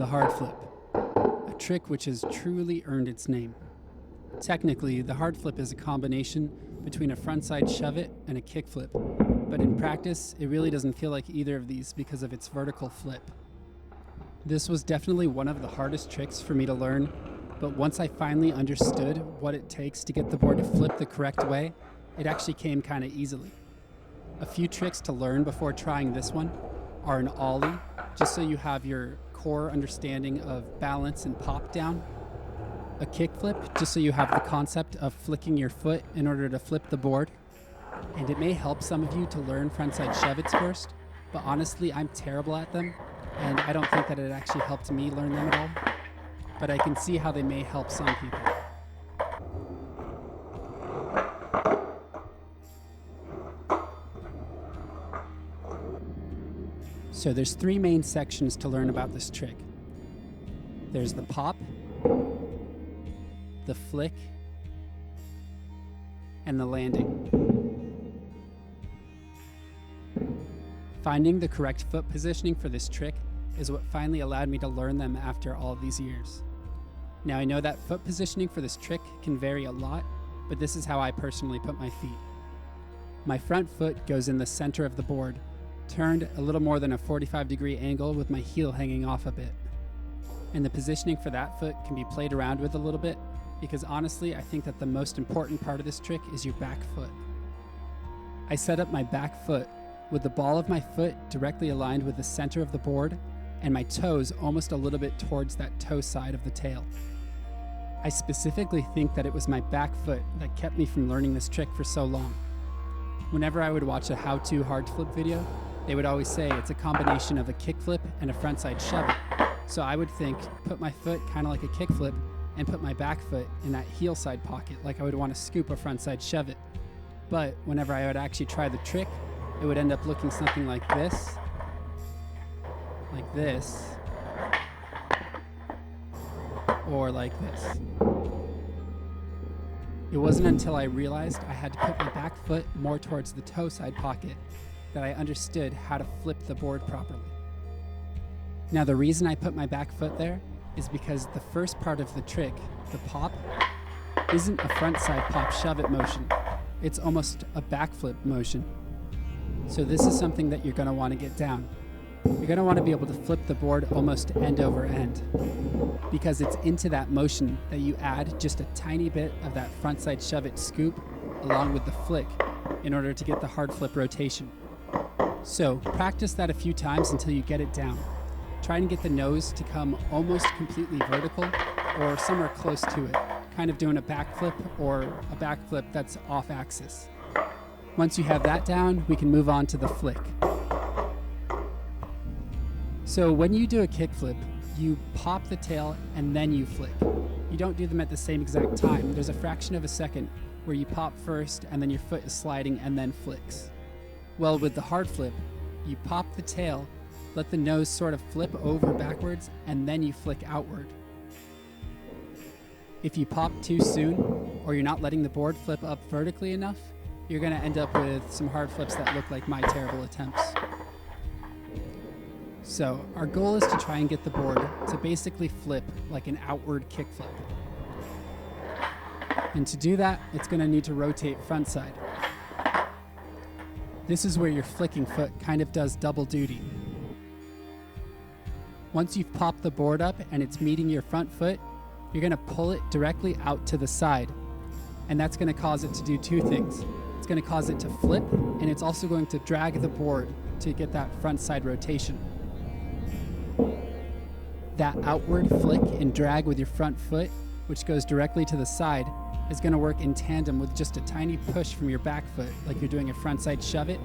the hardflip, a trick which has truly earned its name. Technically, the hardflip is a combination between a frontside shove-it and a kickflip, but in practice, it really doesn't feel like either of these because of its vertical flip. This was definitely one of the hardest tricks for me to learn, but once I finally understood what it takes to get the board to flip the correct way, it actually came kind of easily. A few tricks to learn before trying this one are an ollie, just so you have your core understanding of balance and pop down, a kickflip, just so you have the concept of flicking your foot in order to flip the board, and it may help some of you to learn frontside shove-its first, but honestly I'm terrible at them, and I don't think that it actually helped me learn them at all, but I can see how they may help some people. So there's three main sections to learn about this trick. There's the pop, the flick, and the landing. Finding the correct foot positioning for this trick is what finally allowed me to learn them after all these years. Now I know that foot positioning for this trick can vary a lot, but this is how I personally put my feet. My front foot goes in the center of the board, turned a little more than a 45-degree angle with my heel hanging off a bit. And the positioning for that foot can be played around with a little bit, because honestly I think that the most important part of this trick is your back foot. I set up my back foot with the ball of my foot directly aligned with the center of the board and my toes almost a little bit towards that toe side of the tail. I specifically think that it was my back foot that kept me from learning this trick for so long. Whenever I would watch a how-to hardflip video, they would always say it's a combination of a kickflip and a frontside shove-it. So I would think, put my foot kind of like a kickflip and put my back foot in that heel side pocket like I would want to scoop a frontside shove-it. But whenever I would actually try the trick, it would end up looking something like this, or like this. It wasn't until I realized I had to put my back foot more towards the toe side pocket that I understood how to flip the board properly. Now the reason I put my back foot there is because the first part of the trick, the pop, isn't a front side pop shove-it motion. It's almost a backflip motion. So this is something that you're going to want to get down. You're going to want to be able to flip the board almost end over end, because it's into that motion that you add just a tiny bit of that frontside shove-it scoop along with the flick in order to get the hard flip rotation. So practice that a few times until you get it down. Try and get the nose to come almost completely vertical or somewhere close to it, kind of doing a backflip or a backflip that's off axis. Once you have that down, we can move on to the flick. So when you do a kickflip, you pop the tail and then you flick. You don't do them at the same exact time. There's a fraction of a second where you pop first and then your foot is sliding and then flicks. Well, with the hard flip, you pop the tail, let the nose sort of flip over backwards, and then you flick outward. If you pop too soon, or you're not letting the board flip up vertically enough, you're going to end up with some hard flips that look like my terrible attempts. So our goal is to try and get the board to basically flip like an outward kickflip. And to do that, it's going to need to rotate frontside. This is where your flicking foot kind of does double duty. Once you've popped the board up and it's meeting your front foot, you're going to pull it directly out to the side. And that's going to cause it to do two things. It's going to cause it to flip, and it's also going to drag the board to get that front side rotation. That outward flick and drag with your front foot, which goes directly to the side, is going to work in tandem with just a tiny push from your back foot, like you're doing a front side shove-it.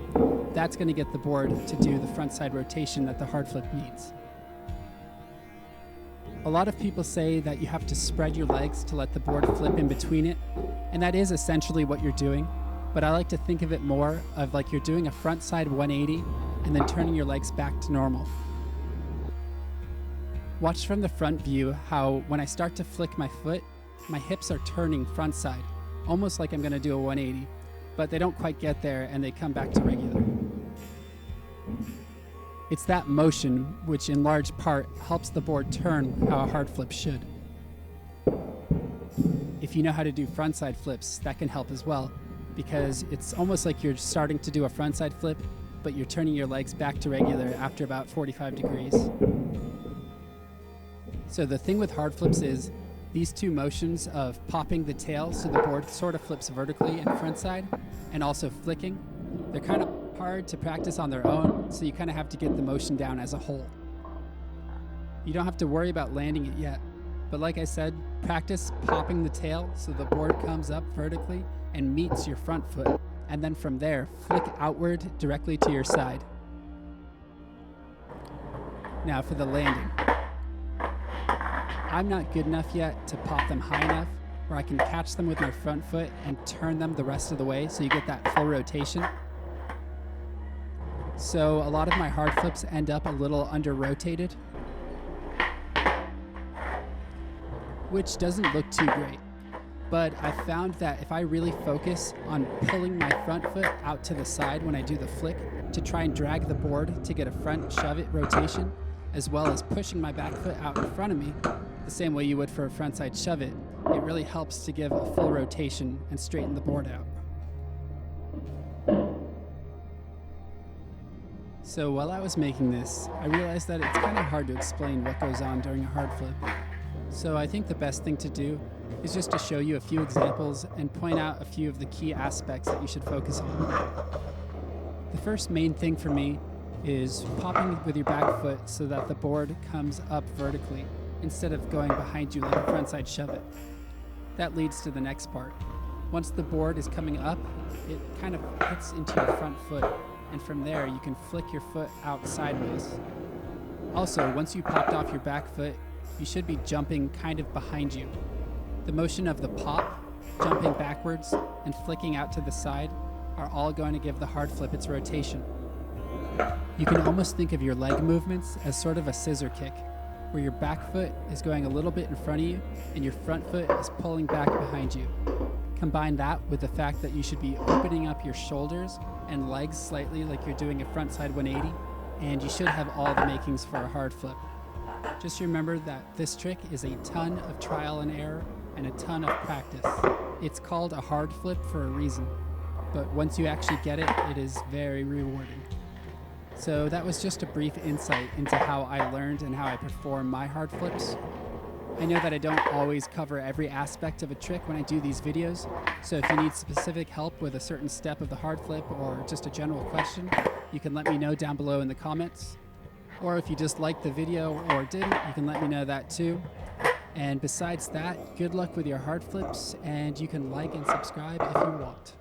That's going to get the board to do the front side rotation that the hard flip needs. A lot of people say that you have to spread your legs to let the board flip in between it, and that is essentially what you're doing, but I like to think of it more of like you're doing a front side 180 and then turning your legs back to normal. Watch from the front view how when I start to flick my foot, my hips are turning front side, almost like I'm going to do a 180, but they don't quite get there and they come back to regular. It's that motion which in large part helps the board turn how a hard flip should. If you know how to do frontside flips, that can help as well, because it's almost like you're starting to do a frontside flip, but you're turning your legs back to regular after about 45 degrees. So the thing with hard flips is these two motions of popping the tail so the board sort of flips vertically and frontside, and also flicking, they're kind of hard to practice on their own, so you kind of have to get the motion down as a whole. You don't have to worry about landing it yet, but like I said, practice popping the tail so the board comes up vertically and meets your front foot, and then from there, flick outward directly to your side. Now for the landing. I'm not good enough yet to pop them high enough where I can catch them with my front foot and turn them the rest of the way so you get that full rotation. So a lot of my hard flips end up a little under-rotated, which doesn't look too great. But I found that if I really focus on pulling my front foot out to the side when I do the flick to try and drag the board to get a front shove it rotation, as well as pushing my back foot out in front of me, the same way you would for a frontside shove it, it really helps to give a full rotation and straighten the board out. So while I was making this, I realized that it's kind of hard to explain what goes on during a hard flip. So I think the best thing to do is just to show you a few examples and point out a few of the key aspects that you should focus on. The first main thing for me is popping with your back foot so that the board comes up vertically instead of going behind you like a frontside shove it. That leads to the next part. Once the board is coming up, it kind of hits into your front foot, and from there you can flick your foot out sideways. Also, once you popped off your back foot, you should be jumping kind of behind you. The motion of the pop, jumping backwards, and flicking out to the side are all going to give the hard flip its rotation. You can almost think of your leg movements as sort of a scissor kick, where your back foot is going a little bit in front of you and your front foot is pulling back behind you. Combine that with the fact that you should be opening up your shoulders and legs slightly like you're doing a frontside 180, and you should have all the makings for a hard flip. Just remember that this trick is a ton of trial and error and a ton of practice. It's called a hard flip for a reason, but once you actually get it, it is very rewarding. So that was just a brief insight into how I learned and how I perform my hard flips. I know that I don't always cover every aspect of a trick when I do these videos, so if you need specific help with a certain step of the hard flip or just a general question, you can let me know down below in the comments. Or if you just liked the video or didn't, you can let me know that too. And besides that, good luck with your hard flips, and you can like and subscribe if you want.